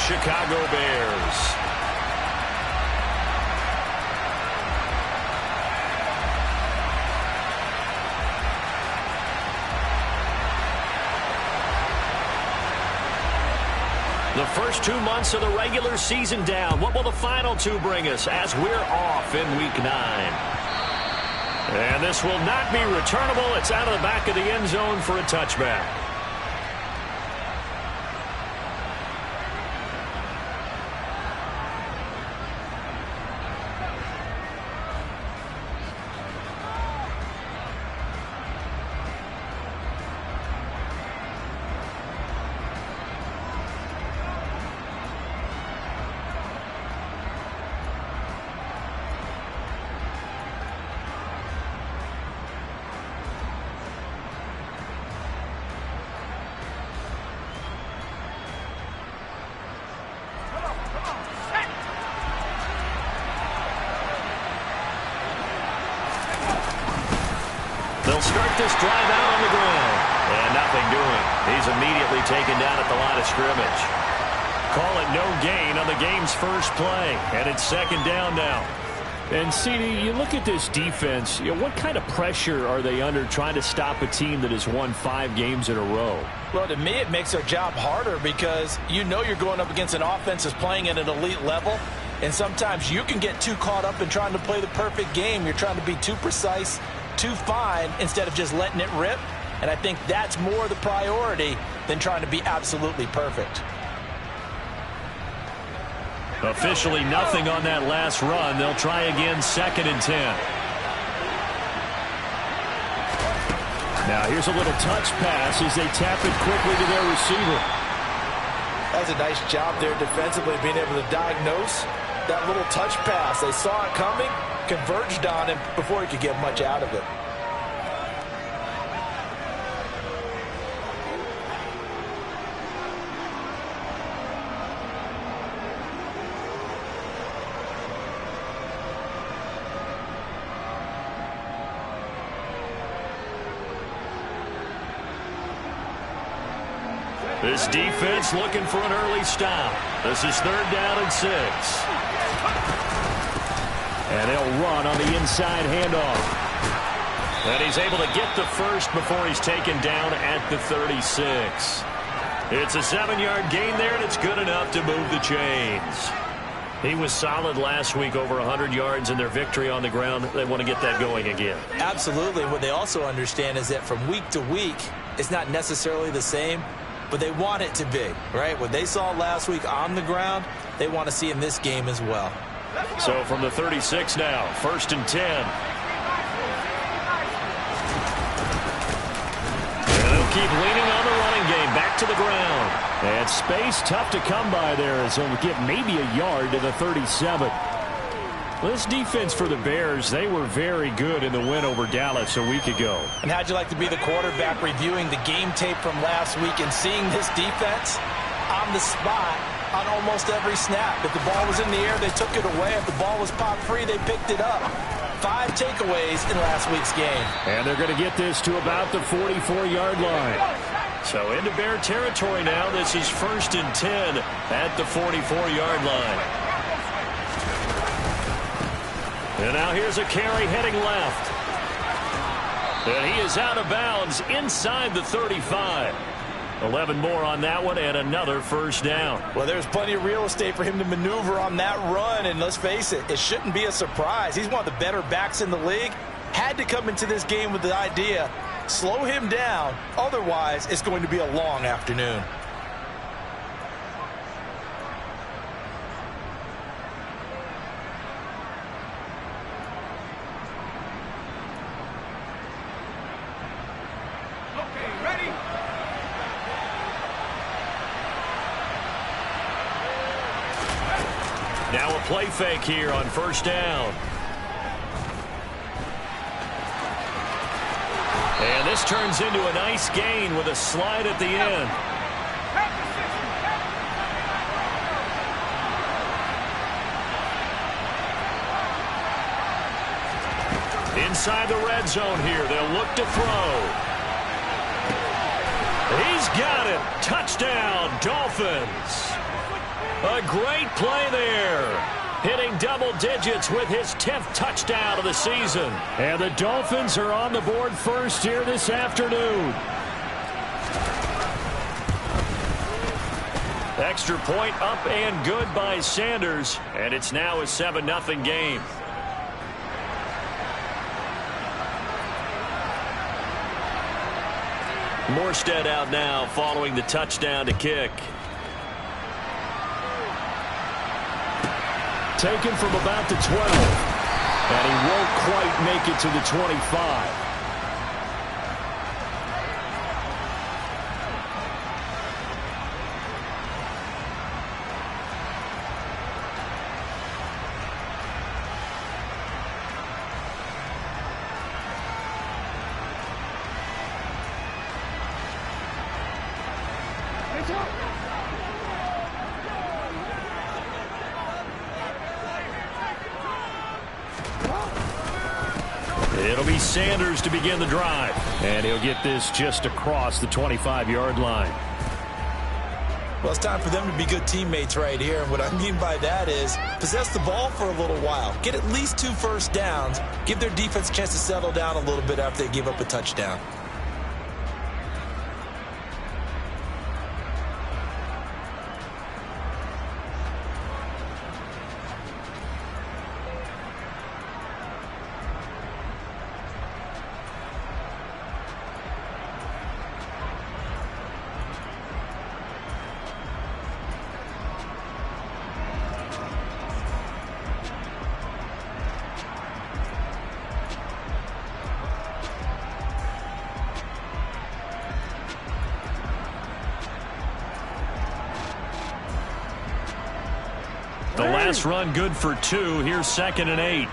Chicago Bears. The first 2 months of the regular season down. What will the final two bring us as we're off in Week 9? And this will not be returnable. It's out of the back of the end zone for a touchback. They'll start this drive out on the ground. And nothing doing. He's immediately taken down at the line of scrimmage. Call it no gain on the game's first play. And it's second down now. And, CD, you look at this defense, what kind of pressure are they under trying to stop a team that has won 5 games in a row? Well, to me, it makes their job harder because you know you're going up against an offense that's playing at an elite level. And sometimes you can get too caught up in trying to play the perfect game. You're trying to be too precise, too fine, instead of just letting it rip. And I think that's more the priority than trying to be absolutely perfect. Officially nothing on that last run. They'll try again, 2nd and 10. Now here's a little touch pass as they tap it quickly to their receiver. That was a nice job there defensively, being able to diagnose that little touch pass. They saw it coming, converged on him before he could get much out of it. This defense looking for an early stop. This is 3rd down and 6. And they'll run on the inside handoff. And he's able to get the first before he's taken down at the 36. It's a 7-yard gain there, and it's good enough to move the chains. He was solid last week, over 100 yards in their victory on the ground. They want to get that going again. Absolutely. What they also understand is that from week to week, it's not necessarily the same, but they want it to be, right? What they saw last week on the ground, they want to see in this game as well. So from the 36 now, 1st and 10. And they'll keep leaning on the running game, back to the ground. And space tough to come by there as they'll get maybe a yard to the 37. This defense for the Bears, they were very good in the win over Dallas a week ago. And how'd you like to be the quarterback reviewing the game tape from last week and seeing this defense on the spot on almost every snap? If the ball was in the air, they took it away. If the ball was popped free, they picked it up. 5 takeaways in last week's game. And they're going to get this to about the 44-yard line. So into Bear territory now. This is 1st and 10 at the 44-yard line. And now here's a carry heading left. And he is out of bounds inside the 35. 11 more on that one and another first down. Well, there's plenty of real estate for him to maneuver on that run. And let's face it, it shouldn't be a surprise. He's one of the better backs in the league. Had to come into this game with the idea, slow him down. Otherwise, it's going to be a long afternoon. Now a play fake here on 1st down. And this turns into a nice gain with a slide at the end. Inside the red zone here, they'll look to throw. He's got it. Touchdown, Dolphins. A great play there. Hitting double digits with his 10th touchdown of the season. And the Dolphins are on the board first here this afternoon. Extra point up and good by Sanders. And it's now a 7-0 game. Morstead out now following the touchdown to kick. Taken from about the 12. And he won't quite make it to the 25. It'll be Sanders to begin the drive. And he'll get this just across the 25-yard line. Well, it's time for them to be good teammates right here. And what I mean by that is possess the ball for a little while. Get at least 2 first downs. Give their defense a chance to settle down a little bit after they give up a touchdown. The last run good for 2. Here's 2nd and 8.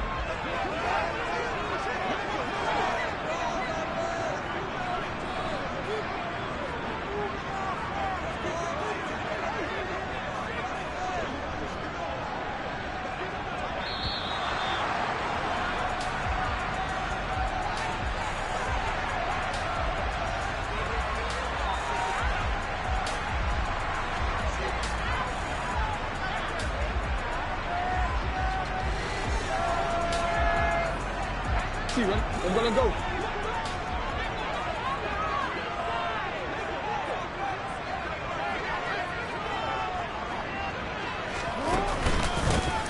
I'm gonna go.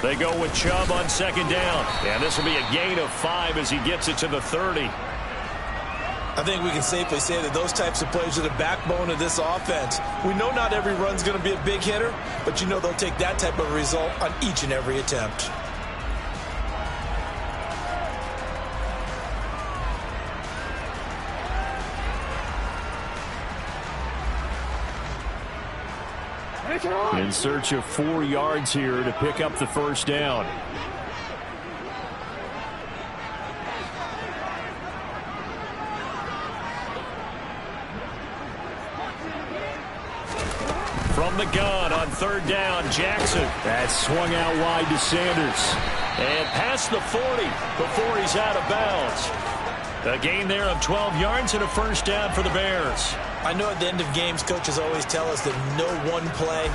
They go with Chubb on 2nd down. And this will be a gain of 5 as he gets it to the 30. I think we can safely say that those types of plays are the backbone of this offense. We know not every run's going to be a big hitter, but you know they'll take that type of result on each and every attempt. In search of 4 yards here to pick up the first down. From the gun on 3rd down, Jackson. That swung out wide to Sanders. And past the 40 before he's out of bounds. A gain there of 12 yards and a first down for the Bears. I know at the end of games, coaches always tell us that no one play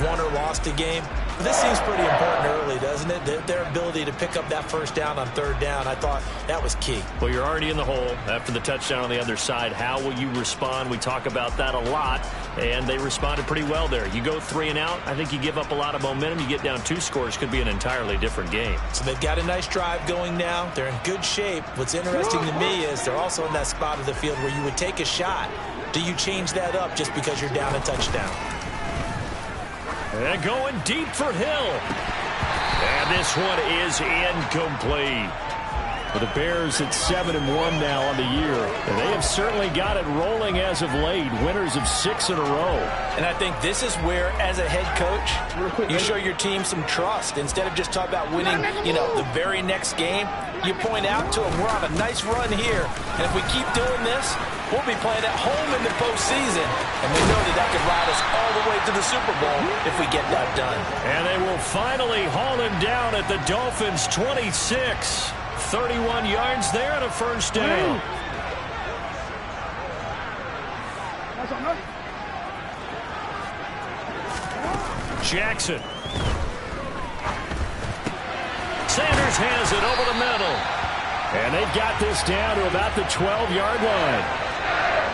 won or lost a game. But this seems pretty important early, doesn't it? Their ability to pick up that first down on 3rd down, I thought that was key. Well, you're already in the hole after the touchdown on the other side. How will you respond? We talk about that a lot, and they responded pretty well there. You go 3 and out, I think you give up a lot of momentum. You get down 2 scores, could be an entirely different game. So they've got a nice drive going now. They're in good shape. What's interesting to me is they're also in that spot of the field where you would take a shot. Do you change that up just because you're down a touchdown? And going deep for Hill. And this one is incomplete. For the Bears at 7-1 now on the year. And they have certainly got it rolling as of late. Winners of 6 in a row. And I think this is where, as a head coach, you show your team some trust. Instead of just talking about winning, the very next game, you point out to them, we're on a nice run here. And if we keep doing this, we'll be playing at home in the postseason. And we know that could ride us all the way to the Super Bowl if we get that done. And they will finally haul him down at the Dolphins' 26. 31 yards there and a first down. Jackson. Sanders has it over the middle. And they've got this down to about the 12-yard line.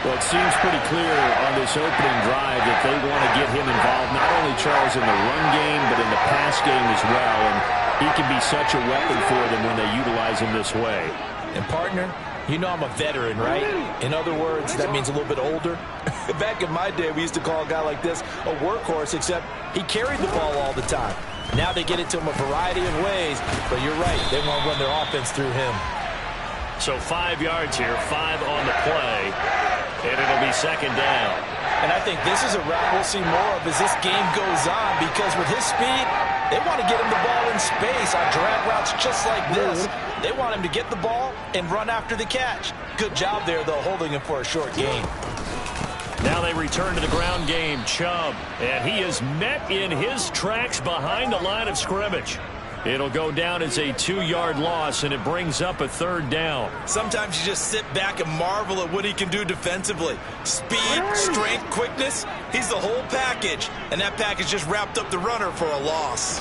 Well, it seems pretty clear on this opening drive that they want to get him involved, not only, Charles, in the run game, but in the pass game as well. And he can be such a weapon for them when they utilize him this way. And, partner, you know I'm a veteran, right? In other words, that means a little bit older. Back in my day, we used to call a guy like this a workhorse, except he carried the ball all the time. Now they get it to him a variety of ways, but you're right. They want to run their offense through him. So 5 yards here, 5 on the play, and it'll be second down. And I think this is a route we'll see more of as this game goes on, because with his speed, they want to get him the ball in space on drag routes just like this. They want him to get the ball and run after the catch. Good job there, though, holding him for a short gain. Now they return to the ground game. Chubb, and he is met in his tracks behind the line of scrimmage. It'll go down as a 2-yard loss, and it brings up a third down. Sometimes you just sit back and marvel at what he can do defensively. Speed, strength, quickness, he's the whole package. And that package just wrapped up the runner for a loss.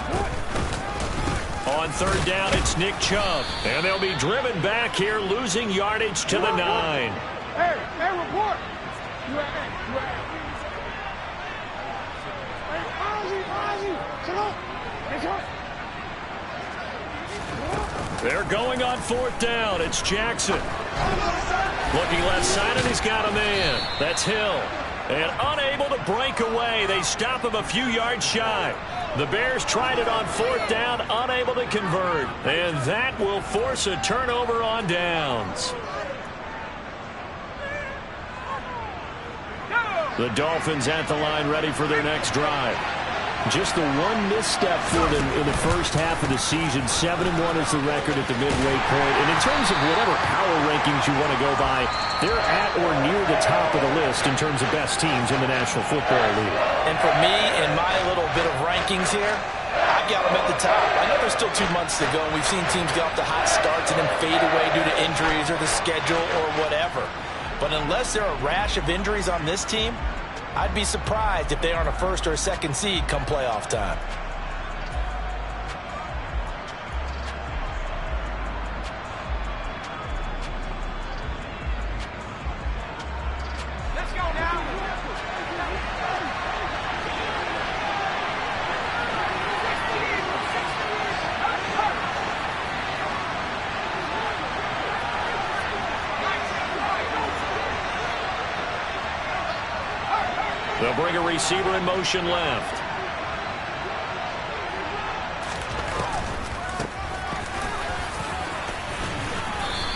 On third down, it's Nick Chubb. And they'll be driven back here, losing yardage to the 9. Hey, report. They're going on fourth down. It's Jackson. Looking left side, and he's got a man. That's Hill. And unable to break away. They stop him a few yards shy. The Bears tried it on fourth down, unable to convert. And that will force a turnover on downs. The Dolphins at the line, ready for their next drive. Just the one misstep for them in the first half of the season. 7-1 is the record at the midway point. And in terms of whatever power rankings you want to go by, they're at or near the top of the list in terms of best teams in the National Football League. And for me, in my little bit of rankings here, I've got them at the top. I know there's still 2 months to go, and we've seen teams get off to hot starts and then fade away due to injuries or the schedule or whatever. But unless there are a rash of injuries on this team, I'd be surprised if they aren't a first or a second seed come playoff time. Let's go now. They'll bring a receiver in motion left.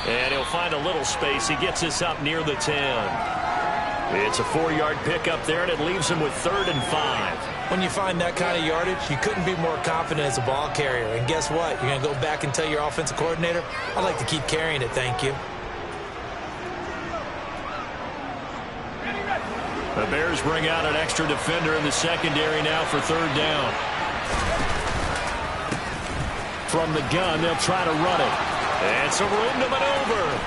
And he'll find a little space. He gets us up near the 10. It's a 4-yard pickup there, and it leaves him with 3rd and 5. When you find that kind of yardage, you couldn't be more confident as a ball carrier. And guess what? You're going to go back and tell your offensive coordinator, I'd like to keep carrying it, thank you. The Bears bring out an extra defender in the secondary now for 3rd down. From the gun, they'll try to run it. And some room to maneuver.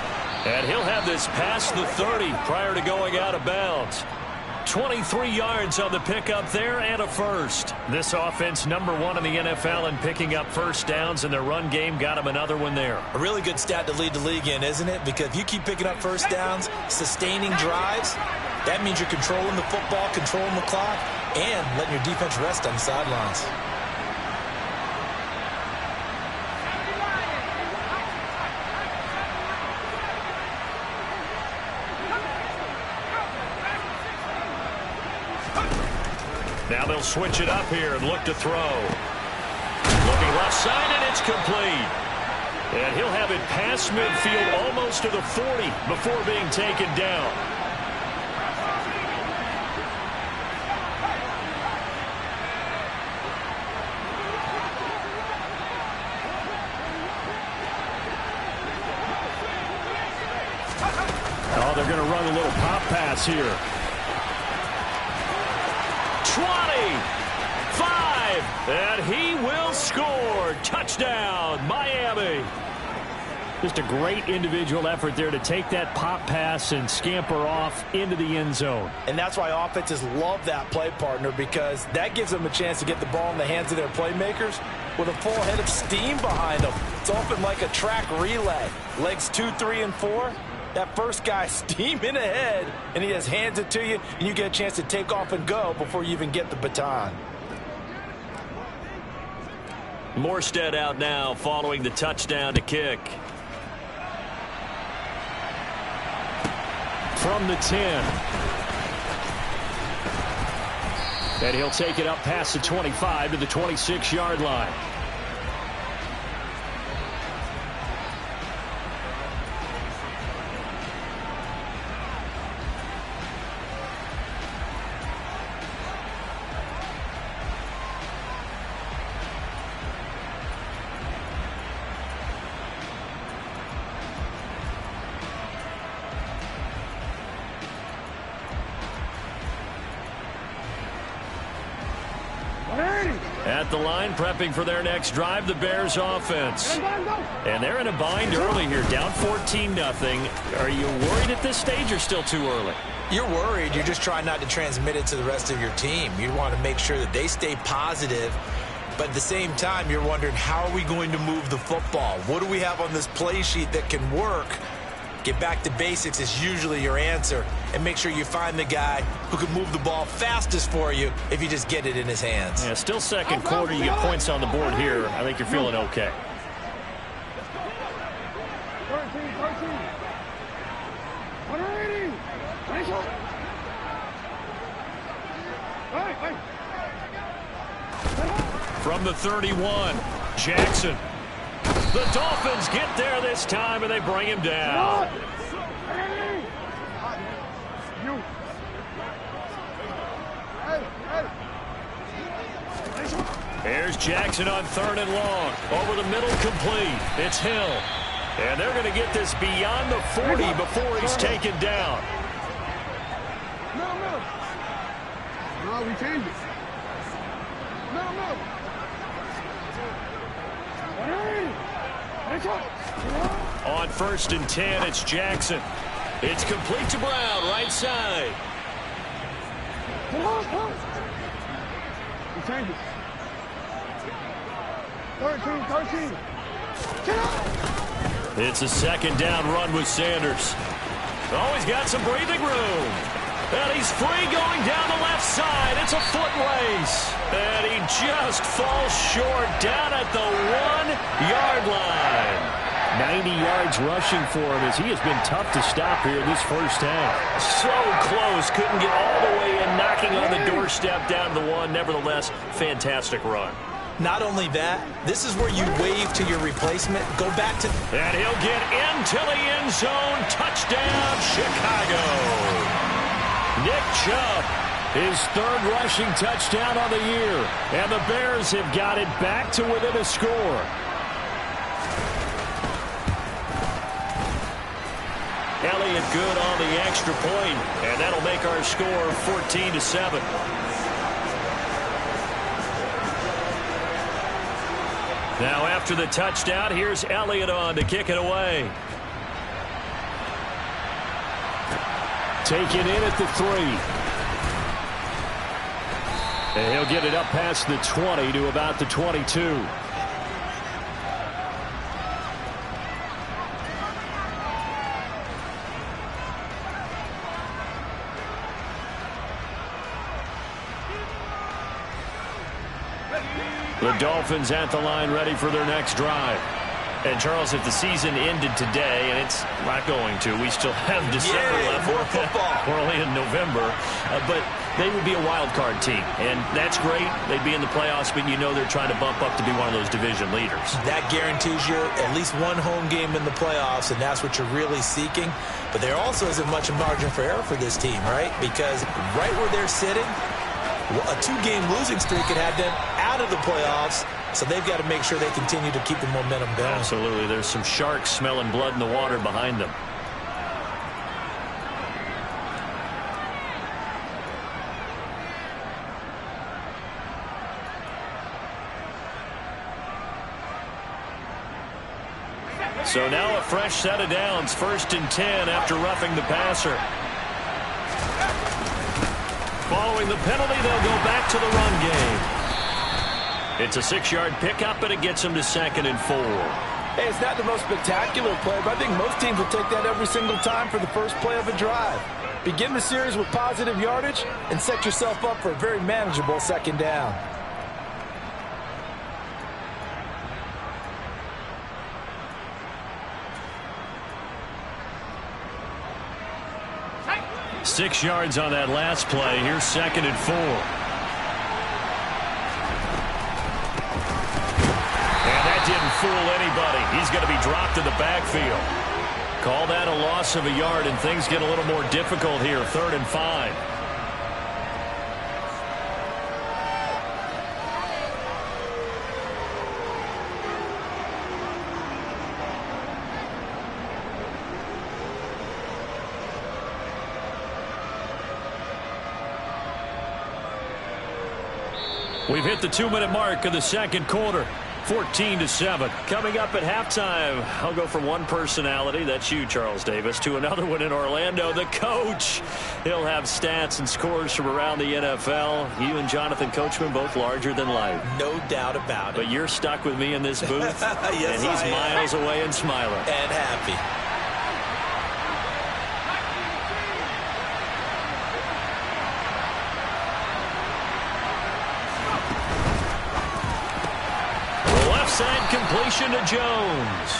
And he'll have this past the 30 prior to going out of bounds. 23 yards on the pickup there and a first. This offense #1 in the NFL in picking up first downs, and their run game got him another one there. A really good stat to lead the league in, isn't it? Because if you keep picking up first downs, sustaining drives, that means you're controlling the football, controlling the clock, and letting your defense rest on the sidelines. Now they'll switch it up here and look to throw. Looking left side, and it's complete. And he'll have it past midfield almost to the 40 before being taken down. Oh, they're going to run a little pop pass here. 20, 5, and he will score. Touchdown, Miami. Just a great individual effort there to take that pop pass and scamper off into the end zone. And that's why offenses love that play partner, because that gives them a chance to get the ball in the hands of their playmakers with a full head of steam behind them. It's often like a track relay. Legs 2, 3, and 4. That first guy steaming ahead, and he just hands it to you, and you get a chance to take off and go before you even get the baton. Morstead out now following the touchdown to kick. From the 10. And he'll take it up past the 25 to the 26-yard line. At the line, prepping for their next drive, the Bears offense. And they're in a bind early here, down 14-0. Are you worried at this stage or still too early? You're worried. You're just trying not to transmit it to the rest of your team. You want to make sure that they stay positive. But at the same time, you're wondering, how are we going to move the football? What do we have on this play sheet that can work? Get back to basics is usually your answer. And make sure you find the guy who can move the ball fastest for you if you just get it in his hands. Yeah, still second quarter. You get points on the board here. I think you're feeling okay. 13. From the 31, Jackson. The Dolphins get there this time, and they bring him down. Here's Jackson on 3rd and long. Over the middle, complete. It's Hill. And they're going to get this beyond the 40 before he's taken down. No, we changed it. No. On 1st and 10, it's Jackson. It's complete to Brown, right side. We changed it. 13. It's a 2nd down run with Sanders. Oh, he's got some breathing room. And he's free going down the left side. It's a foot race. And he just falls short down at the 1-yard line. 90 yards rushing for him as he has been tough to stop here in this first half. So close. Couldn't get all the way in, knocking on the doorstep down to the 1. Nevertheless, fantastic run. Not only that, this is where you wave to your replacement. Go back to... And he'll get into the end zone. Touchdown, Chicago. Nick Chubb, his 3rd rushing touchdown on the year. And the Bears have got it back to within a score. Elliott good on the extra point, and that'll make our score 14-7. Now after the touchdown, here's Elliott on to kick it away. Taken in at the 3. And he'll get it up past the 20 to about the 22. The Dolphins at the line ready for their next drive. And, Charles, if the season ended today, and it's not going to, we still have December left. More football. We're only in November. But they would be a wild card team, and that's great. They'd be in the playoffs, but you know they're trying to bump up to be one of those division leaders. That guarantees you at least one home game in the playoffs, and that's what you're really seeking. But there also isn't much margin for error for this team, right? Because right where they're sitting, a 2-game losing streak could have them out of the playoffs, so they've got to make sure they continue to keep the momentum going. Absolutely. There's some sharks smelling blood in the water behind them. So now a fresh set of downs, 1st and 10 after roughing the passer. Following the penalty, they'll go back to the run game. It's a 6-yard pickup, and it gets them to 2nd and 4. Hey, it's not the most spectacular play, but I think most teams will take that every single time for the first play of a drive. Begin the series with positive yardage and set yourself up for a very manageable 2nd down. Six yards on that last play. Here's 2nd and 4. And that didn't fool anybody. He's going to be dropped in the backfield. Call that a loss of a yard, and things get a little more difficult here. 3rd and 5. We've hit the 2-minute mark of the 2nd quarter. 14-7. Coming up at halftime, I'll go from one personality, that's you, Charles Davis, to another one in Orlando, the coach. He'll have stats and scores from around the NFL. You and Jonathan Coachman both larger than life. No doubt about it. But you're stuck with me in this booth, yes, and he's miles away and smiling. And happy. Side completion to Jones.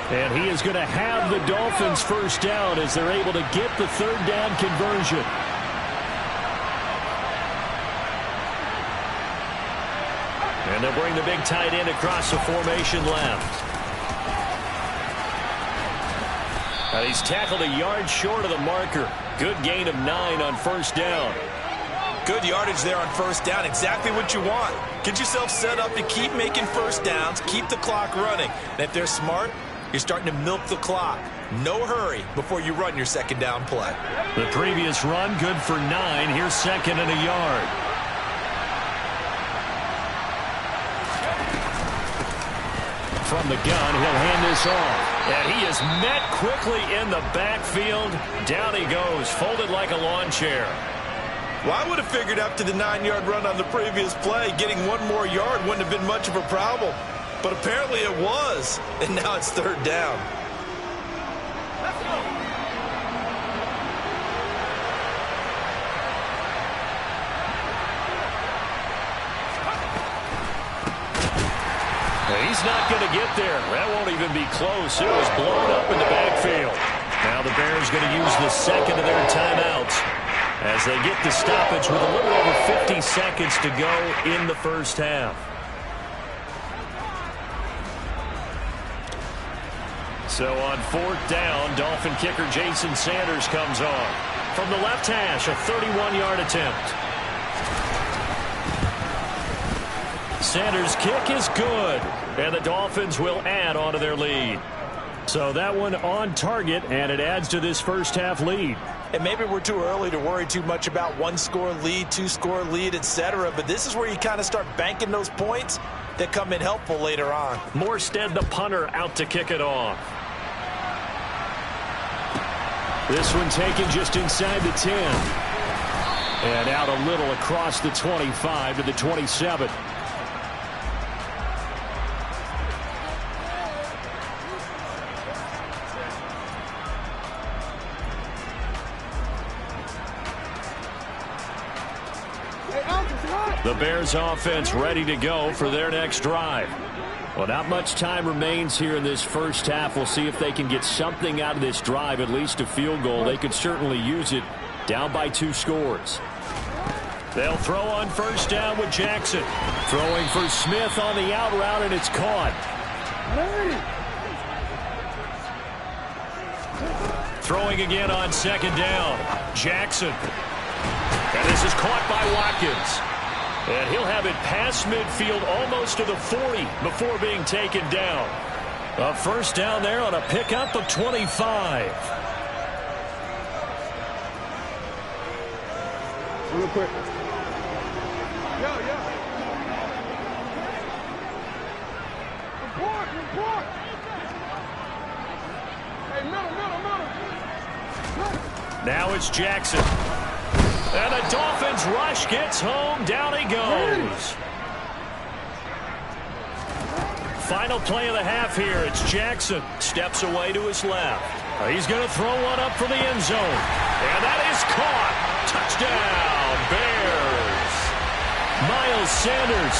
And he is going to have the Dolphins first down as they're able to get the 3rd down conversion. And they'll bring the big tight end across the formation left. And he's tackled a yard short of the marker. Good gain of 9 on 1st down. Good yardage there on 1st down. Exactly what you want. Get yourself set up to keep making 1st downs. Keep the clock running. And if they're smart, you're starting to milk the clock. No hurry before you run your 2nd down play. The previous run good for 9. Here's 2nd and a yard. From the gun, he'll hand this off. And he is met quickly in the backfield. Down he goes, folded like a lawn chair. Well, I would have figured after the 9-yard run on the previous play, getting 1 more yard wouldn't have been much of a problem. But apparently it was, and now it's 3rd down. He's not going to get there. That won't even be close. It was blown up in the backfield. Now the Bears going to use the 2nd of their timeouts as they get the stoppage with a little over 50 seconds to go in the 1st half. So on 4th down, Dolphin kicker Jason Sanders comes on. From the left hash, a 31-yard attempt. Sanders' kick is good, and the Dolphins will add on to their lead. So that one on target, and it adds to this 1st half lead. And maybe we're too early to worry too much about 1-score lead, 2-score lead, etc. But this is where you kind of start banking those points that come in helpful later on. Morstead, the punter, out to kick it off. This one taken just inside the 10. And out a little across the 25 to the 27. The Bears offense ready to go for their next drive. Well, not much time remains here in this 1st half. We'll see if they can get something out of this drive, at least a field goal. They could certainly use it, down by 2 scores. They'll throw on 1st down with Jackson. Throwing for Smith on the out route, and it's caught. Throwing again on 2nd down. Jackson. And this is caught by Watkins. And he'll have it past midfield almost to the 40 before being taken down. A 1st down there on a pickup of 25. Real quick. Yeah. Report. Now it's Jackson. And the Dolphins rush gets home. Down he goes. Final play of the half here. It's Jackson. Steps away to his left. He's going to throw one up for the end zone. And that is caught. Touchdown, Bears. Miles Sanders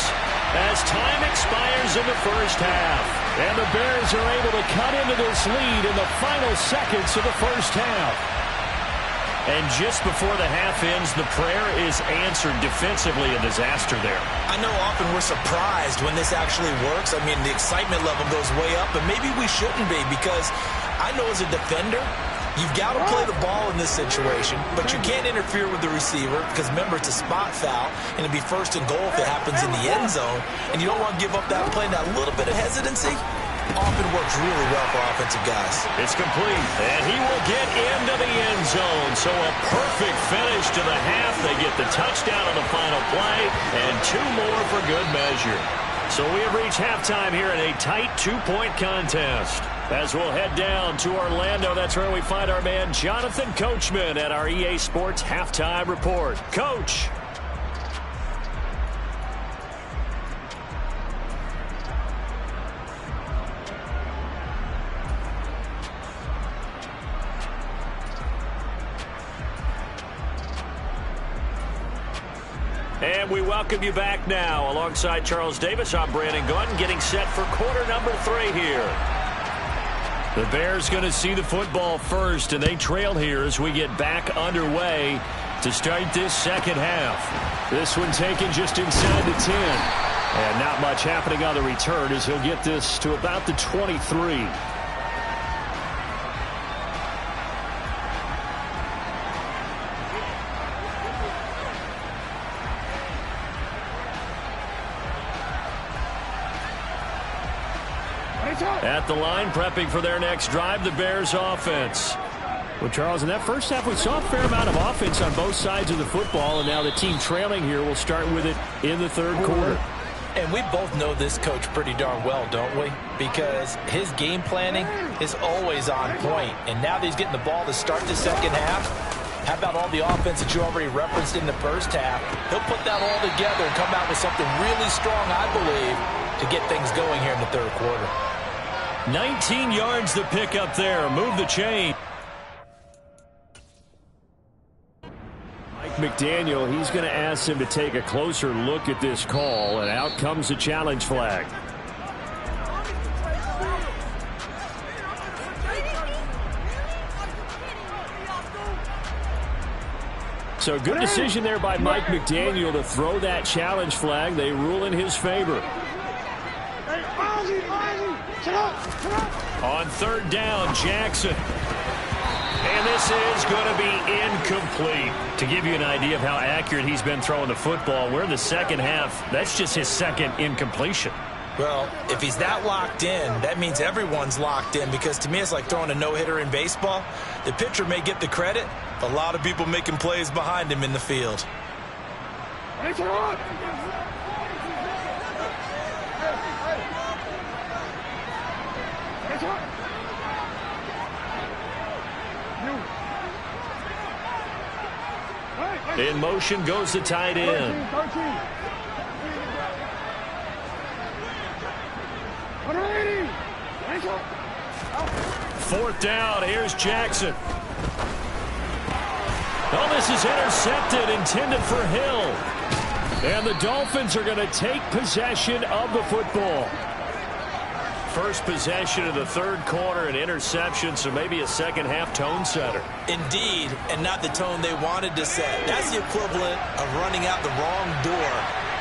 as time expires in the first half. And the Bears are able to cut into this lead in the final seconds of the first half. And just before the half ends, the prayer is answered defensively. A disaster there. I know often we're surprised when this actually works. I mean, the excitement level goes way up, but maybe we shouldn't be, because I know as a defender, you've got to play the ball in this situation, but you can't interfere with the receiver because, remember, it's a spot foul, and it'd be first and goal if it happens in the end zone, and you don't want to give up that play. That little bit of hesitancy often works really well for offensive guys. It's complete, and he will get into the end zone. So a perfect finish to the half. They get the touchdown on the final play, and 2 more for good measure. So we have reached halftime here in a tight 2-point contest. As we'll head down to Orlando, that's where we find our man Jonathan Coachman at our EA Sports Halftime Report. Coach. And we welcome you back now. Alongside Charles Davis, I'm Brandon Gordon, getting set for quarter number 3 here. The Bears going to see the football first, and they trail here as we get back underway to start this second half. This one taken just inside the 10. And not much happening on the return as he'll get this to about the 23. At the line, prepping for their next drive, the Bears offense. Well, Charles, in that first half, we saw a fair amount of offense on both sides of the football, and now the team trailing here will start with it in the third quarter. And we both know this coach pretty darn well, don't we? Because his game planning is always on point. And now that he's getting the ball to start the second half, how about all the offense that you already referenced in the first half? He'll put that all together and come out with something really strong, I believe, to get things going here in the third quarter. 19 yards to pick up there. Move the chain. Mike McDaniel, he's going to ask him to take a closer look at this call, and out comes the challenge flag. So good decision there by Mike McDaniel to throw that challenge flag. They rule in his favor. On third down, Jackson. And this is going to be incomplete. To give you an idea of how accurate he's been throwing the football, we're in the second half. That's just his second incompletion. Well, if he's that locked in, that means everyone's locked in, because to me it's like throwing a no-hitter in baseball. The pitcher may get the credit, a lot of people making plays behind him in the field. In motion goes the tight end. 4th down, here's Jackson. Oh, this is intercepted, intended for Hill. And the Dolphins are going to take possession of the football. First possession of the third quarter, an interception, so maybe a second half tone setter. Indeed, and not the tone they wanted to set. That's the equivalent of running out the wrong door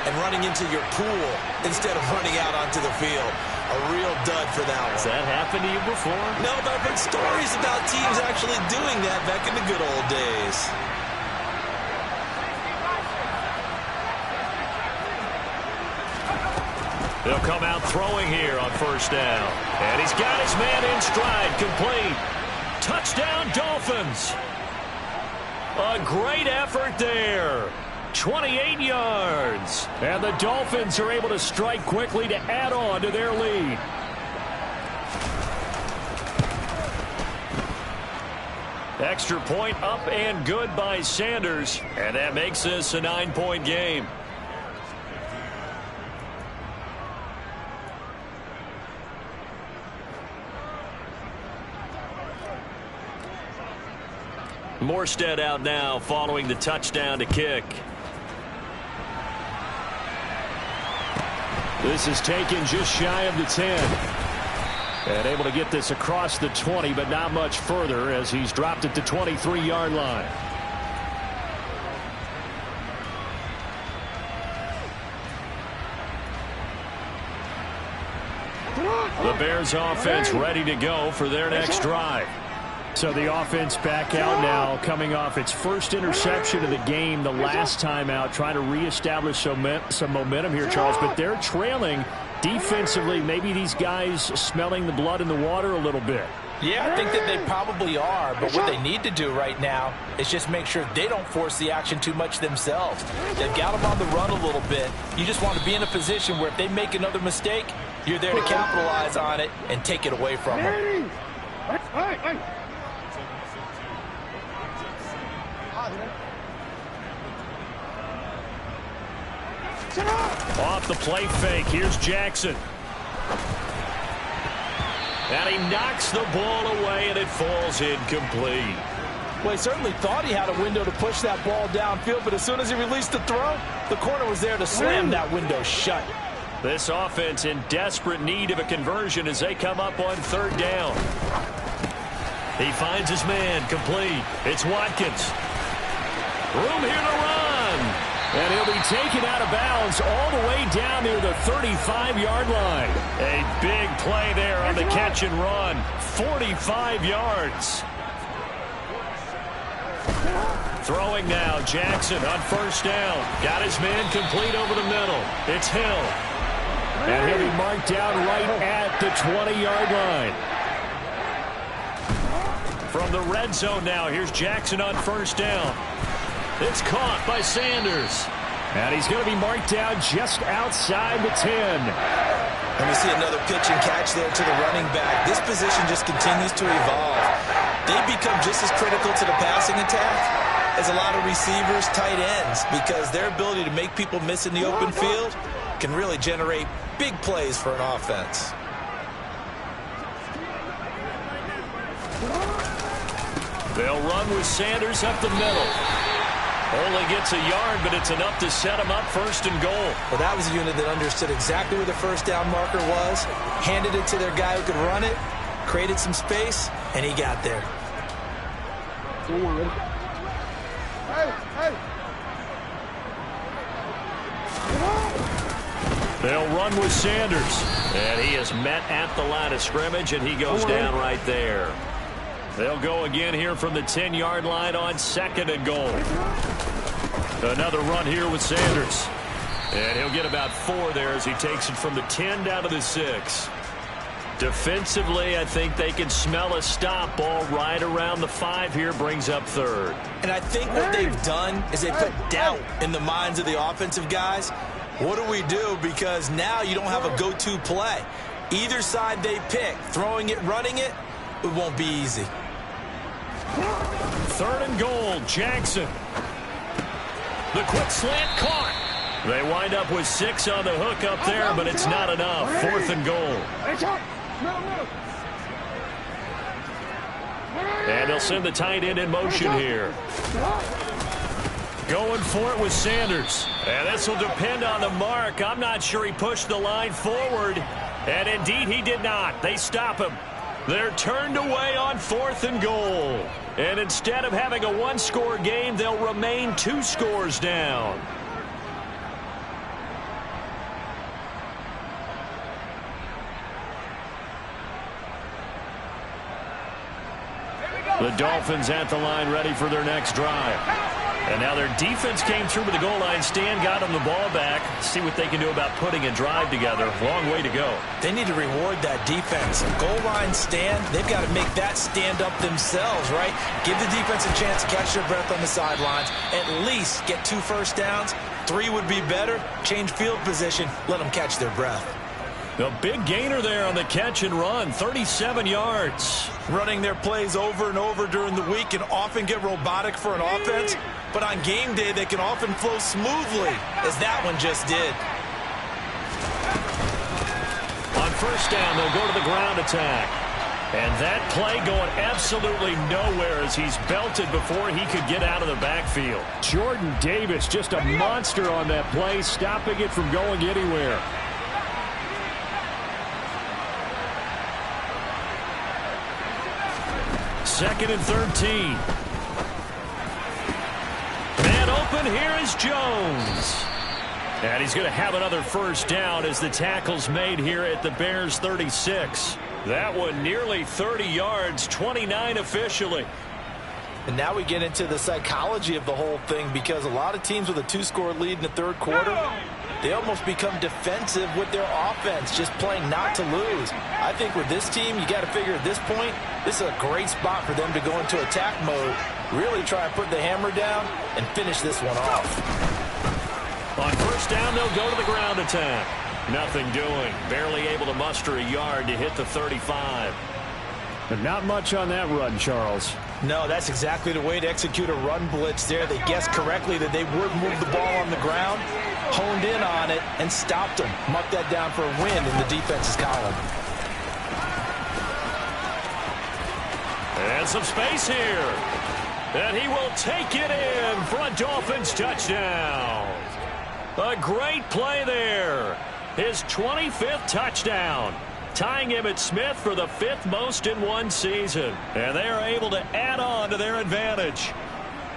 and running into your pool instead of running out onto the field. A real dud for that one. Has that happened to you before? No, but I've heard stories about teams actually doing that back in the good old days. They'll come out throwing here on first down. And he's got his man in stride, complete. Touchdown, Dolphins. A great effort there. 28 yards. And the Dolphins are able to strike quickly to add on to their lead. Extra point up and good by Sanders, and that makes this a 9-point game. Morstead out now following the touchdown to kick. This is taken just shy of the 10. And able to get this across the 20, but not much further as he's dropped it to 23-yard line. The Bears offense ready to go for their next drive. So the offense back out now, coming off its first interception of the game the last time out, trying to reestablish some momentum here, Charles. But they're trailing defensively. Maybe these guys smelling the blood in the water a little bit. Yeah, I think that they probably are, but what they need to do right now is just make sure they don't force the action too much themselves. They've got them on the run a little bit. You just want to be in a position where if they make another mistake, you're there to capitalize on it and take it away from them. Off the play fake, here's Jackson. And he knocks the ball away, and it falls incomplete. Well, he certainly thought he had a window to push that ball downfield, but as soon as he released the throw, the corner was there to slam that window shut. This offense in desperate need of a conversion as they come up on third down. He finds his man, complete. It's Watkins. Room here to run. And he'll be taken out of bounds all the way down near the 35-yard line. A big play there on the catch and run. 45 yards. Throwing now, Jackson on first down. Got his man complete over the middle. It's Hill. And he'll be marked down right at the 20-yard line. From the red zone now, here's Jackson on first down. It's caught by Sanders. And he's going to be marked down just outside the 10. And we see another pitch and catch there to the running back. This position just continues to evolve. They become just as critical to the passing attack as a lot of receivers, tight ends, because their ability to make people miss in the open field can really generate big plays for an offense. They'll run with Sanders up the middle. Only gets a yard, but it's enough to set him up first and goal. Well, that was a unit that understood exactly where the first down marker was, handed it to their guy who could run it, created some space, and he got there. They'll run with Sanders. And he is met at the line of scrimmage, and he goes down right there. They'll go again here from the 10-yard line on second and goal. Another run here with Sanders. And he'll get about 4 there as he takes it from the 10 down to the 6. Defensively, I think they can smell a stop. Ball right around the 5 here, brings up third. And I think what they've done is they put doubt in the minds of the offensive guys. What do we do? Because now you don't have a go-to play. Either side they pick, throwing it, running it, it won't be easy. Third and goal, Jackson. The quick slant caught. They wind up with 6 on the hook up there, but it's not enough. Fourth and goal. And they'll send the tight end in motion here. Going for it with Sanders. And this will depend on the mark. I'm not sure he pushed the line forward. And indeed he did not. They stop him. They're turned away on fourth and goal. And instead of having a 1-score game, they'll remain 2 scores down. The Dolphins at the line ready for their next drive. And now their defense came through with the goal line stand, got them the ball back. See what they can do about putting a drive together. Long way to go. They need to reward that defense. Goal line stand, they've got to make that stand up themselves, right? Give the defense a chance to catch their breath on the sidelines. At least get 2 first downs. 3 would be better. Change field position. Let them catch their breath. A big gainer there on the catch and run, 37 yards. Running their plays over and over during the week can often get robotic for an offense, but on game day they can often flow smoothly, as that one just did. On first down, they'll go to the ground attack. And that play going absolutely nowhere as he's belted before he could get out of the backfield. Jordan Davis, just a monster on that play, stopping it from going anywhere. Second and 13. Man open, here is Jones. And he's going to have another first down as the tackle's made here at the Bears' 36. That one nearly 30 yards, 29 officially. And now we get into the psychology of the whole thing, because a lot of teams with a 2-score lead in the third quarter, they almost become defensive with their offense, just playing not to lose. I think with this team, you got to figure at this point, this is a great spot for them to go into attack mode, really try and put the hammer down and finish this one off. On first down, they'll go to the ground attack. Nothing doing. Barely able to muster a yard to hit the 35. But not much on that run, Charles. No, that's exactly the way to execute a run blitz there. They guessed correctly that they would move the ball on the ground, honed in on it, and stopped them. Mucked that down for a win in the defense's column. And some space here. And he will take it in for a Dolphins touchdown. A great play there. His 25th touchdown, tying Emmitt Smith for the 5th most in one season. And they are able to add on to their advantage.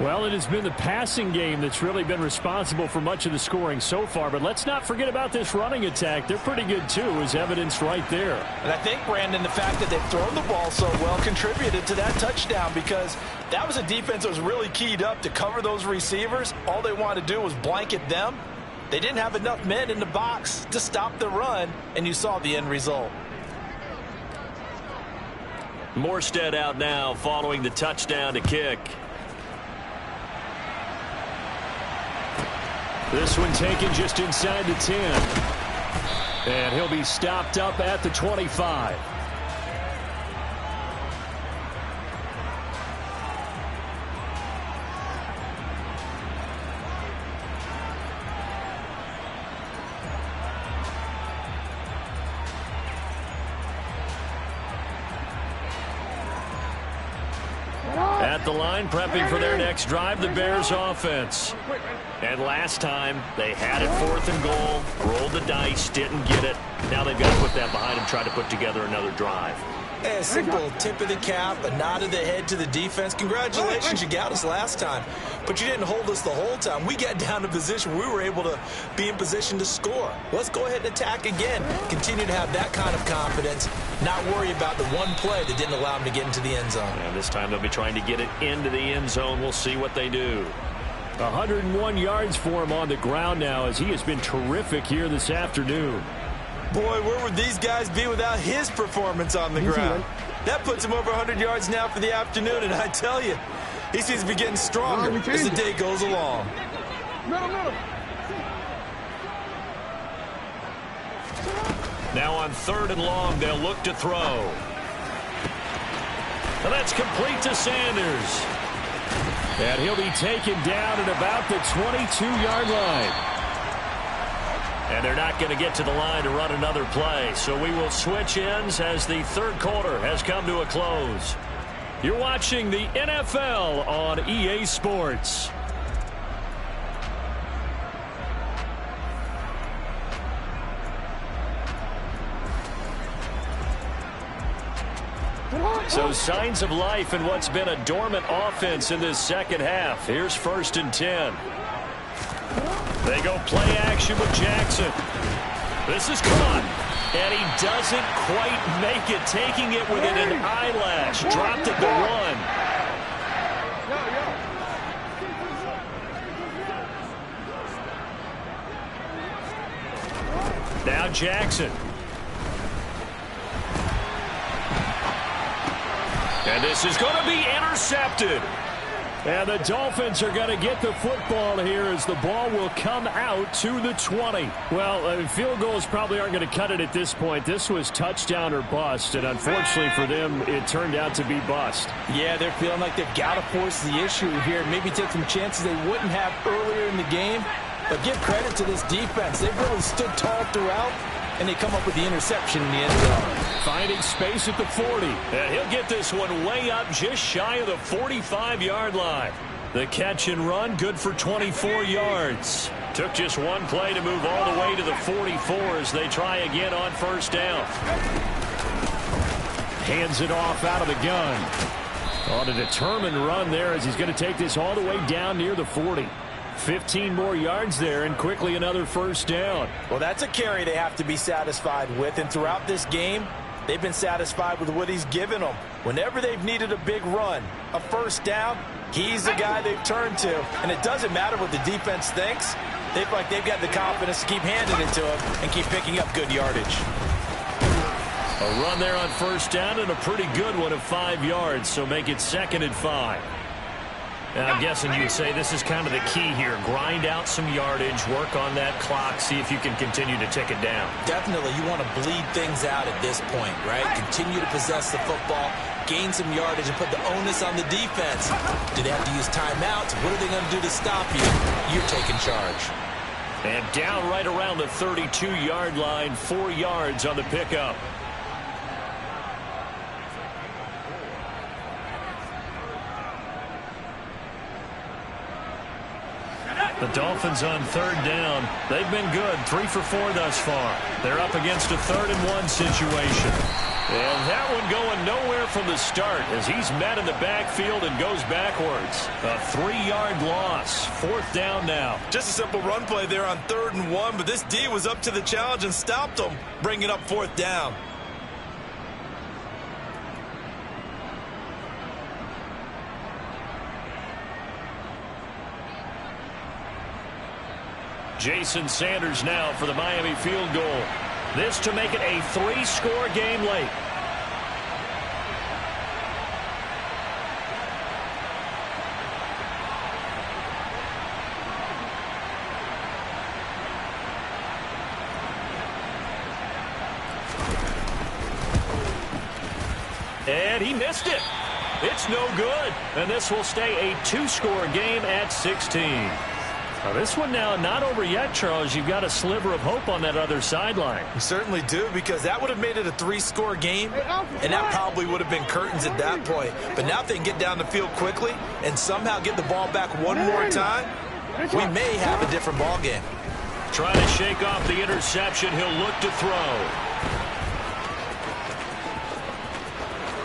Well, it has been the passing game that's really been responsible for much of the scoring so far. But let's not forget about this running attack. They're pretty good, too, as evidenced right there. And I think, Brandon, the fact that they've thrown the ball so well contributed to that touchdown, because that was a defense that was really keyed up to cover those receivers. All they wanted to do was blanket them. They didn't have enough men in the box to stop the run, and you saw the end result. Morstead out now following the touchdown to kick. This one taken just inside the 10. And he'll be stopped up at the 25. At the line, prepping for their next drive, the Bears offense. And last time, they had it 4th and goal, rolled the dice, didn't get it. Now they've got to put that behind them, try to put together another drive. A simple tip of the cap, a nod of the head to the defense. Congratulations, you got us last time. But you didn't hold us the whole time. We got down to position. We were able to be in position to score. Let's go ahead and attack again. Continue to have that kind of confidence. Not worry about the one play that didn't allow them to get into the end zone. And this time they'll be trying to get it into the end zone. We'll see what they do. 101 yards for him on the ground now, as he has been terrific here this afternoon. Boy, where would these guys be without his performance on the ground? That puts him over 100 yards now for the afternoon, and I tell you, he seems to be getting stronger as the day goes along. Now on 3rd and long, they'll look to throw. And that's complete to Sanders. And he'll be taken down at about the 22-yard line. And they're not going to get to the line to run another play. So we will switch ends as the third quarter has come to a close. You're watching the NFL on EA Sports. So signs of life in what's been a dormant offense in this second half. Here's 1st and 10. They go play action with Jackson. This is caught. And he doesn't quite make it, taking it within an eyelash. Dropped at the 1. Now Jackson. And this is going to be intercepted. And the Dolphins are going to get the football here as the ball will come out to the 20. Well, field goals probably aren't going to cut it at this point. This was touchdown or bust, and unfortunately for them, it turned out to be bust. Yeah, they're feeling like they've got to force the issue here. Maybe take some chances they wouldn't have earlier in the game. But give credit to this defense. They've really stood tall throughout, and they come up with the interception in the end zone. Finding space at the 40. And he'll get this one way up just shy of the 45-yard line. The catch and run, good for 24 yards. Took just one play to move all the way to the 44 as they try again on first down. Hands it off out of the gun. On a determined run there as he's going to take this all the way down near the 40. 15 more yards there and quickly another first down. Well, that's a carry they have to be satisfied with. And throughout this game, they've been satisfied with what he's given them. Whenever they've needed a big run, a first down, he's the guy they've turned to. And it doesn't matter what the defense thinks. They feel like they've got the confidence to keep handing it to him and keep picking up good yardage. A run there on first down and a pretty good one of 5 yards, so make it 2nd and 5. Now, I'm guessing you'd say this is kind of the key here. Grind out some yardage, work on that clock, see if you can continue to tick it down. Definitely, you want to bleed things out at this point, right? Continue to possess the football, gain some yardage, and put the onus on the defense. Do they have to use timeouts? What are they going to do to stop you? You're taking charge. And down right around the 32-yard line, 4 yards on the pickup. The Dolphins on 3rd down. They've been good, 3 for 4 thus far. They're up against a 3rd and 1 situation. And that one going nowhere from the start as he's met in the backfield and goes backwards. A 3-yard loss. 4th down now. Just a simple run play there on 3rd and 1, but this D was up to the challenge and stopped them, bringing up 4th down. Jason Sanders now for the Miami field goal. This to make it a 3-score game late. And he missed it. It's no good. And this will stay a 2-score game at 16. Now this one now not over yet, Charles. You've got a sliver of hope on that other sideline. You certainly do, because that would have made it a 3-score game, and that probably would have been curtains at that point. But now if they can get down the field quickly and somehow get the ball back one more time, we may have a different ball game. Trying to shake off the interception. He'll look to throw.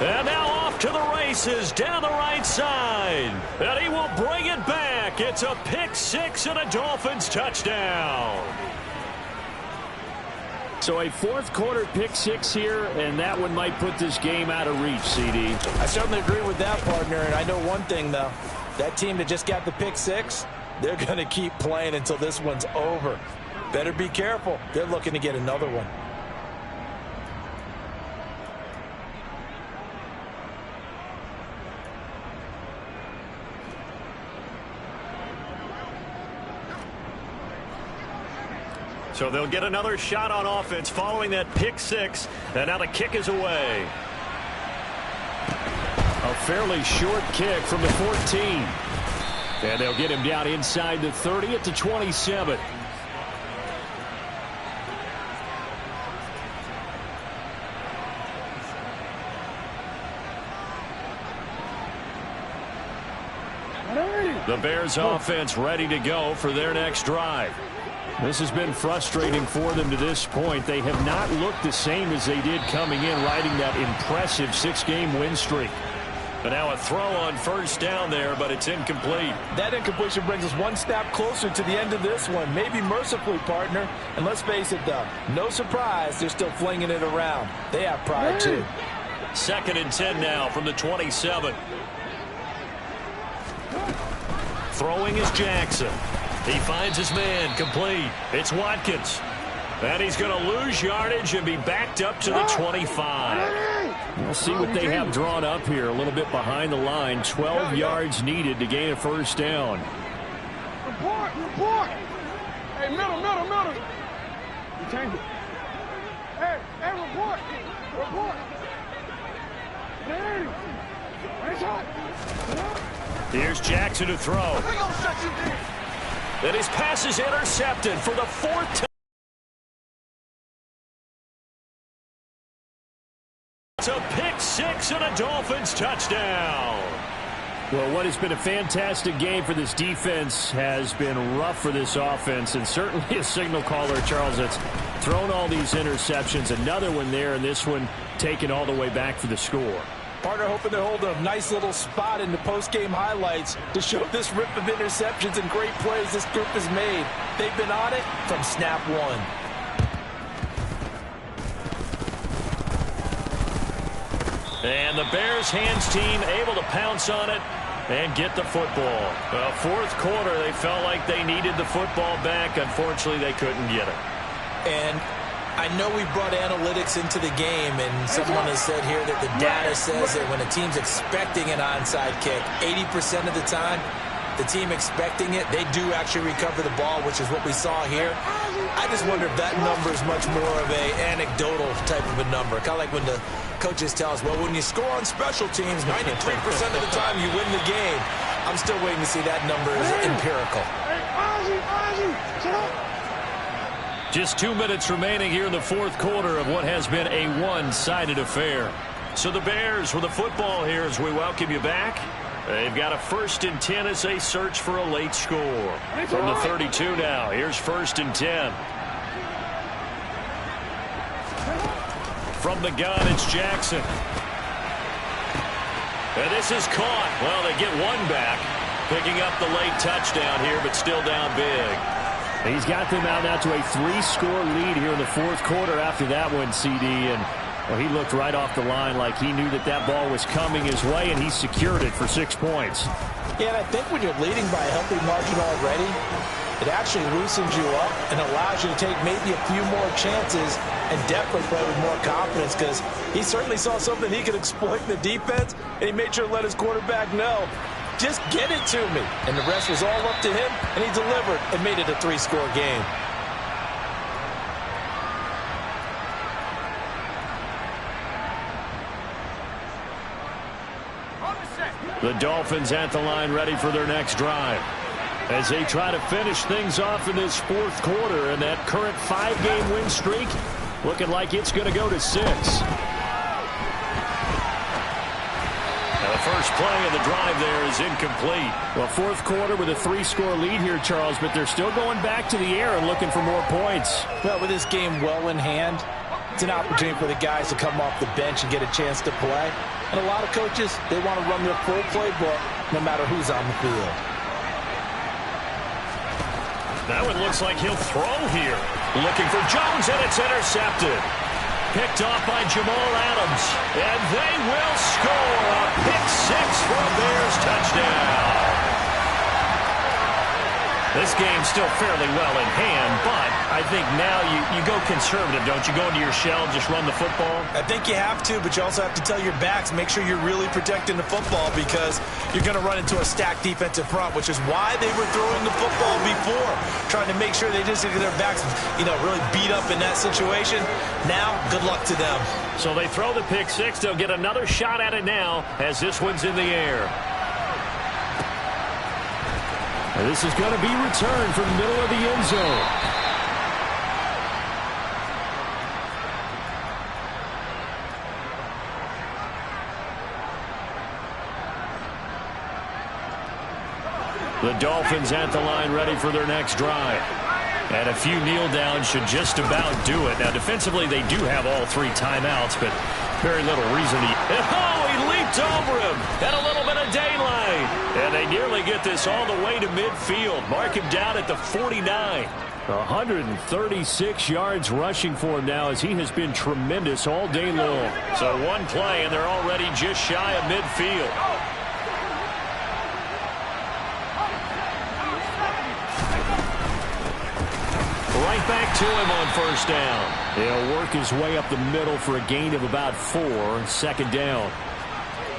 And now off to the races down the right side. And he will bring it back. It's a pick 6 and a Dolphins touchdown. So a 4th quarter pick 6 here, and that one might put this game out of reach, CD. I certainly agree with that, partner. And I know one thing, though. That team that just got the pick 6, they're going to keep playing until this one's over. Better be careful. They're looking to get another one. So they'll get another shot on offense following that pick 6. And now the kick is away. A fairly short kick from the 14. And they'll get him down inside the 30 at the 27. The Bears offense ready to go for their next drive. This has been frustrating for them to this point. They have not looked the same as they did coming in, riding that impressive 6-game win streak. But now a throw on first down there, but it's incomplete. That incompletion brings us one step closer to the end of this one. Maybe mercifully, partner. And let's face it, though, no surprise, they're still flinging it around. They have pride, too. 2nd and 10 now from the 27. Throwing is Jackson. He finds his man, complete. It's Watkins. And he's going to lose yardage and be backed up to the 25. We'll see what they have drawn up here. A little bit behind the line. 12 yards needed to gain a first down. Report, report. Hey, middle. You change it. Hey, report. Hey, nice shot. Here's Jackson to throw. And his pass is intercepted for the fourth time. It's a pick six and a Dolphins touchdown. Well, what has been a fantastic game for this defense has been rough for this offense, and certainly a signal caller, Charles, that's thrown all these interceptions. Another one there, and this one taken all the way back for the score. Partner hoping to hold a nice little spot in the post-game highlights to show this rip of interceptions and great plays this group has made. They've been on it from snap one. And the Bears hands team able to pounce on it and get the football. Fourth quarter, they felt like they needed the football back. Unfortunately, they couldn't get it. And I know we brought analytics into the game, and someone has said here that the data says that when a team's expecting an onside kick, 80% of the time, the team expecting it, they do actually recover the ball, which is what we saw here. I just wonder if that number is much more of a anecdotal type of a number. Kind of like when the coaches tell us, well, when you score on special teams, 93% of the time you win the game. I'm still waiting to see that number is empirical. Just 2 minutes remaining here in the fourth quarter of what has been a one-sided affair. So the Bears with the football here as we welcome you back. They've got a 1st and 10 as they search for a late score. From the 32 now, here's 1st and 10. From the gun, it's Jackson. And this is caught. Well, they get one back. Picking up the late touchdown here, but still down big. He's got them out now to a 3-score lead here in the fourth quarter after that one, CD. And well, he looked right off the line like he knew that that ball was coming his way, and he secured it for 6 points. Yeah, and I think when you're leading by a healthy margin already, it actually loosens you up and allows you to take maybe a few more chances and definitely play with more confidence, because he certainly saw something he could exploit in the defense, and he made sure to let his quarterback know, just get it to me. And the rest was all up to him, and he delivered and made it a 3-score game. The Dolphins at the line ready for their next drive as they try to finish things off in this fourth quarter, and that current 5-game win streak looking like it's going to go to 6. Now the first play of the drive there is incomplete. Well, fourth quarter with a 3-score lead here, Charles, but they're still going back to the air and looking for more points. Well, with this game well in hand, it's an opportunity for the guys to come off the bench and get a chance to play. And a lot of coaches, they want to run their full playbook no matter who's on the field. That one looks like he'll throw here. Looking for Jones, and it's intercepted. Picked off by Jamal Adams. And they will score a pick 6 for a Bears touchdown. This game's still fairly well in hand, but I think now you go conservative, don't you? Go into your shell and just run the football? I think you have to, but you also have to tell your backs, make sure you're really protecting the football, because you're going to run into a stacked defensive front, which is why they were throwing the football before, trying to make sure they just get their backs, really beat up in that situation. Now, good luck to them. So they throw the pick 6. They'll get another shot at it now as this one's in the air. And this is going to be returned from the middle of the end zone. The Dolphins at the line ready for their next drive. And a few kneel downs should just about do it. Now, defensively, they do have all 3 timeouts, but very little reason to... Oh, he leaped over him. And a little bit of daylight. And they nearly get this all the way to midfield. Mark him down at the 49. 136 yards rushing for him now, as he has been tremendous all day long. So one play, and they're already just shy of midfield. Right back to him on first down. He'll work his way up the middle for a gain of about 4, second down.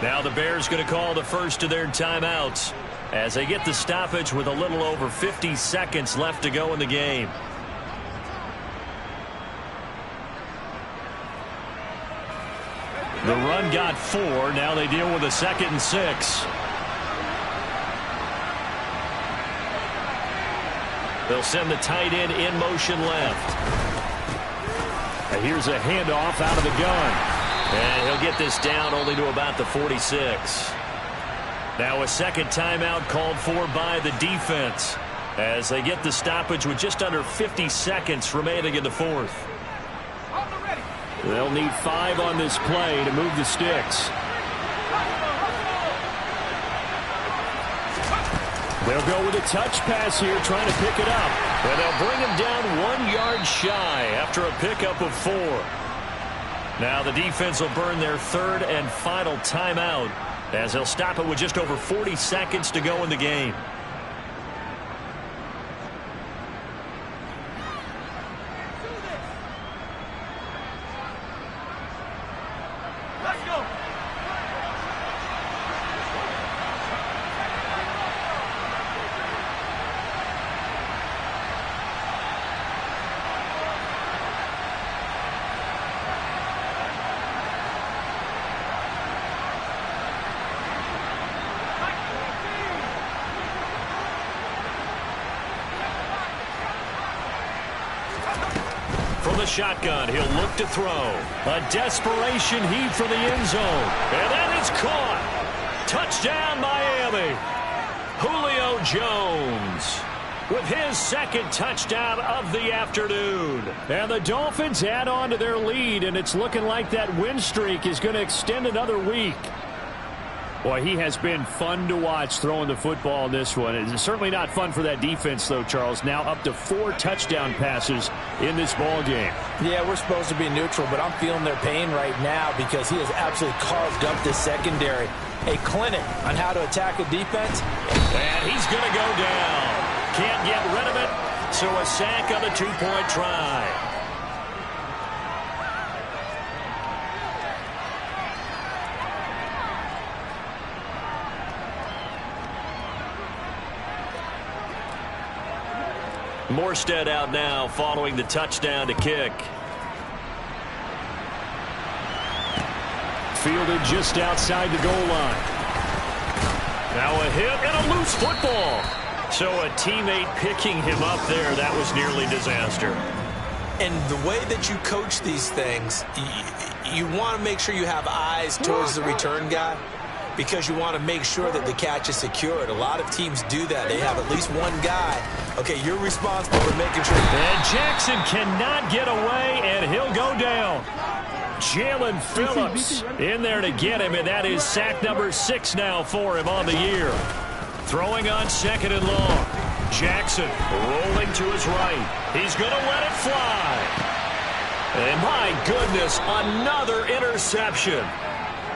Now the Bears going to call the first of their timeouts as they get the stoppage with a little over 50 seconds left to go in the game. The run got 4. Now they deal with a 2nd and 6. They'll send the tight end in motion left. And here's a handoff out of the gun. And he'll get this down only to about the 46. Now a second timeout called for by the defense as they get the stoppage with just under 50 seconds remaining in the fourth. They'll need 5 on this play to move the sticks. They'll go with a touch pass here, trying to pick it up. And they'll bring him down 1 yard shy after a pickup of 4. Now the defense will burn their third and final timeout as they'll stop it with just over 40 seconds to go in the game. From the shotgun, he'll look to throw. A desperation heave for the end zone. And that is caught. Touchdown, Miami. Julio Jones with his second touchdown of the afternoon. And the Dolphins add on to their lead, and it's looking like that win streak is going to extend another week. Boy, he has been fun to watch throwing the football in this one. It's certainly not fun for that defense, though, Charles. Now up to 4 touchdown passes in this ball game. Yeah, we're supposed to be neutral, but I'm feeling their pain right now because he has absolutely carved up this secondary. A clinic on how to attack a defense. And he's going to go down. Can't get rid of it, so a sack on the 2-point try. Morstead out now following the touchdown to kick. Fielded just outside the goal line. Now a hit and a loose football. So a teammate picking him up there, that was nearly disaster. And the way that you coach these things, you want to make sure you have eyes towards the return guy, because you want to make sure that the catch is secured. A lot of teams do that. They have at least one guy. Okay, you're responsible for making sure. And Jackson cannot get away, and he'll go down. Jalen Phillips in there to get him, and that is sack number 6 now for him on the year. Throwing on 2nd and long. Jackson rolling to his right. He's going to let it fly. And my goodness, another interception.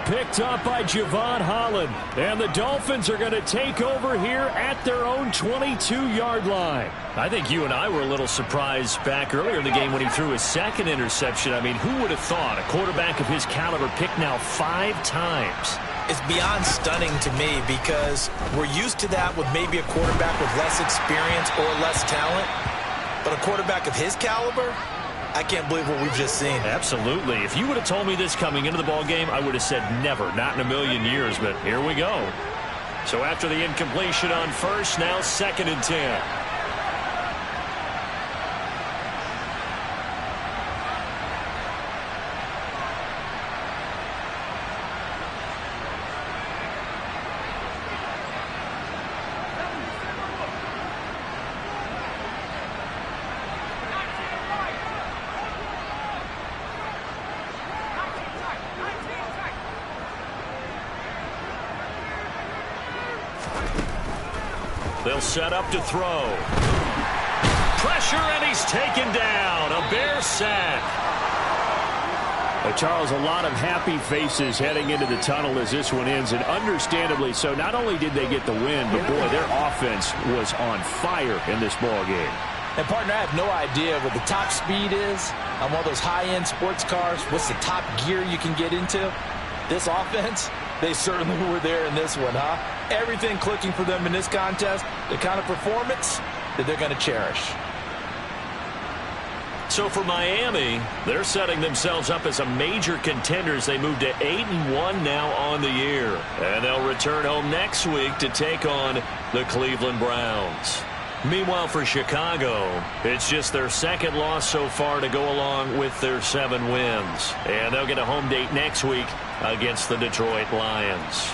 Picked up by Javon Holland. And the Dolphins are going to take over here at their own 22-yard line. I think you and I were a little surprised back earlier in the game when he threw his 2nd interception. I mean, who would have thought a quarterback of his caliber picked now 5 times? It's beyond stunning to me because we're used to that with maybe a quarterback with less experience or less talent. But a quarterback of his caliber, I can't believe what we've just seen. Absolutely. If you would have told me this coming into the ball game, I would have said never, not in a million years. But here we go. So after the incompletion on first, now 2nd and 10. They'll set up to throw. Pressure, and he's taken down. A Bear sack. Charles, a lot of happy faces heading into the tunnel as this one ends, and understandably so. Not only did they get the win, but boy, their offense was on fire in this ball game. And, partner, I have no idea what the top speed is on one of those high-end sports cars. What's the top gear you can get into? This offense, they certainly were there in this one, huh? Everything clicking for them in this contest, the kind of performance that they're going to cherish. So for Miami, they're setting themselves up as a major contender as they move to 8-1 now on the year. And they'll return home next week to take on the Cleveland Browns. Meanwhile, for Chicago, it's just their second loss so far to go along with their 7 wins. And they'll get a home date next week against the Detroit Lions.